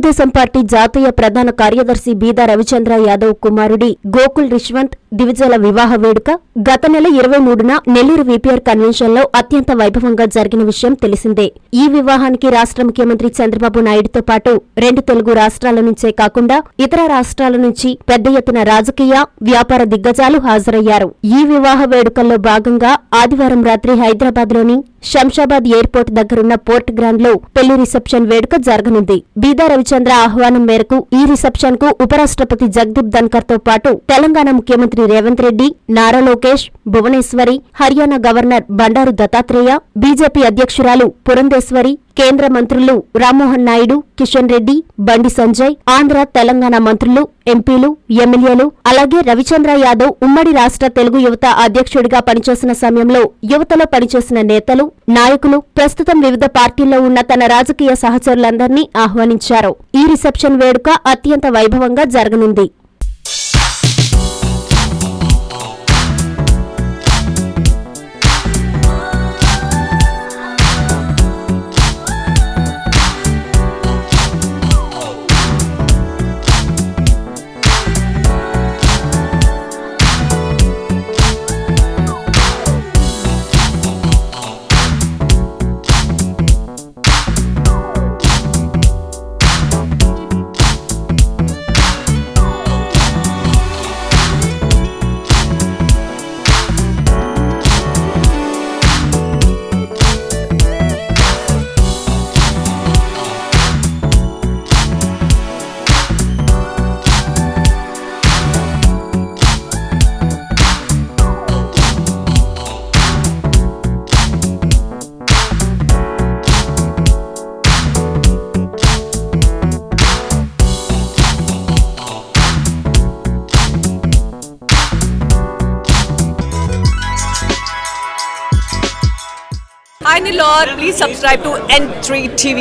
Telugu Desam party జాతీయ ప్రధాన కార్యదర్శి బీదా రవిచంద్ర యాదవ్ కుమారుడి గోకుల్ రిష్వంత్ దివిజల వివాహ వేడుక గత నెల 23న నెల్లూరు వీపీఆర్ కన్వెన్షన్ లో అత్యంత వైభవంగా జరిగిన విషయం తెలిసిందే. ఈ వివాహానికి రాష్ట్ర ముఖ్యమంత్రి చంద్రబాబు నాయుడుతో పాటు 2 తెలుగు రాష్ట్రాల నుంచే కాకుండా ఇతర రాష్ట్రాల నుంచి పెద్ద ఎత్తున రాజకీయ, వ్యాపార దిగ్గజాలు హాజరయ్యారు. ఈ వివాహ వేడుకల్లో భాగంగా ఆదివారం రాత్రి హైదరాబాద్లోని శంషాబాద్ ఎయిర్పోర్ట్ దగ్గరున్న పోర్ట్ గ్రాండ్ లో పెళ్లి రిసెప్షన్ వేడుక జరగనుంది. బీదా రవిచంద్ర ఆహ్వానం మేరకు ఈ రిసెప్షన్ కు ఉపరాష్ట్రపతి జగదీప్ ధన్కర్ తో పాటు తెలంగాణ ముఖ్యమంత్రి రేవంత్ రెడ్డి, నారా లోకేష్, భువనేశ్వరి, హర్యానా గవర్నర్ బండారు దత్తాత్రేయ, బీజేపీ అధ్యక్షురాలు పురంధేశ్వరి, కేంద్ర మంత్రులు రామ్మోహన్ నాయుడు, కిషన్ రెడ్డి, బండి సంజయ్, ఆంధ్ర, తెలంగాణ మంత్రులు, ఎంపీలు, ఎమ్మెల్యేలు, అలాగే రవిచంద్ర యాదవ్ ఉమ్మడి రాష్ట్ర తెలుగు యువత అధ్యక్షుడిగా పనిచేసిన సమయంలో యువతలో పనిచేసిన నేతలు, నాయకులు, ప్రస్తుతం వివిధ పార్టీల్లో ఉన్న తన రాజకీయ సహచరులందరినీ ఆహ్వానించారు. ఈ రిసెప్షన్ వేడుక అత్యంత వైభవంగా జరగనుంది. Hi Nilor, please subscribe to N3 TV.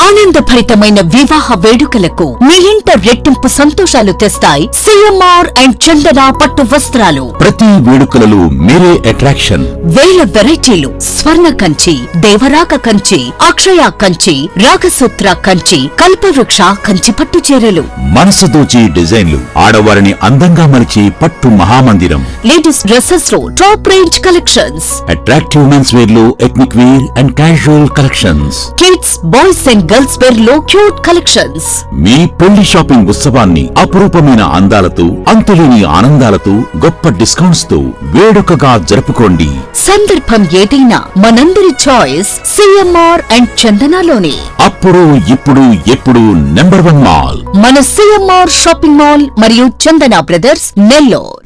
ఆనందభరితమైన వివాహ వేడుకలకు మీ ఇంట రెట్టింపు సంతోషాలు తెస్తాయి సిఎంఆర్ అండ్ చందన పట్టు వస్త్రాలు. ప్రతి వేడుకలలో మీరే అట్రాక్షన్. వేల వెరైటీలు, స్వర్ణ కంచి, దేవరాక కంచి, అక్షయ కంచి, రాగసూత్ర కంచి, కల్పవృక్ష కంచి పట్టు చీరలు, మనసు దోచి డిజైన్లు, ఆడవారిని అందంగా మలిచే పట్టు మహామందిరం. లేడీస్ డ్రెస్సెస్ లో top range collections, attractive mens wear లో ethnic wear and casual collections, kids, boys and girls wear లో క్యూట్ కలెక్షన్స్. మీ పెళ్లి షాపింగ్ ఉత్సవాన్ని అపురూపమైన అందాలతో, అంతులేని ఆనందాలతో, గొప్ప డిస్కౌంట్స్ తో వేడుకగా జరుపుకోండి. సందర్భం ఏదైనా మనందరి చాయిస్ సిఎంఆర్ అండ్ చందనలోనే. అప్పుడు ఇప్పుడు ఎప్పుడు నంబర్ 1 మాల్ మన సిఎంఆర్ షాపింగ్ మాల్ మరియు చందన బ్రదర్స్ నెల్లూరు.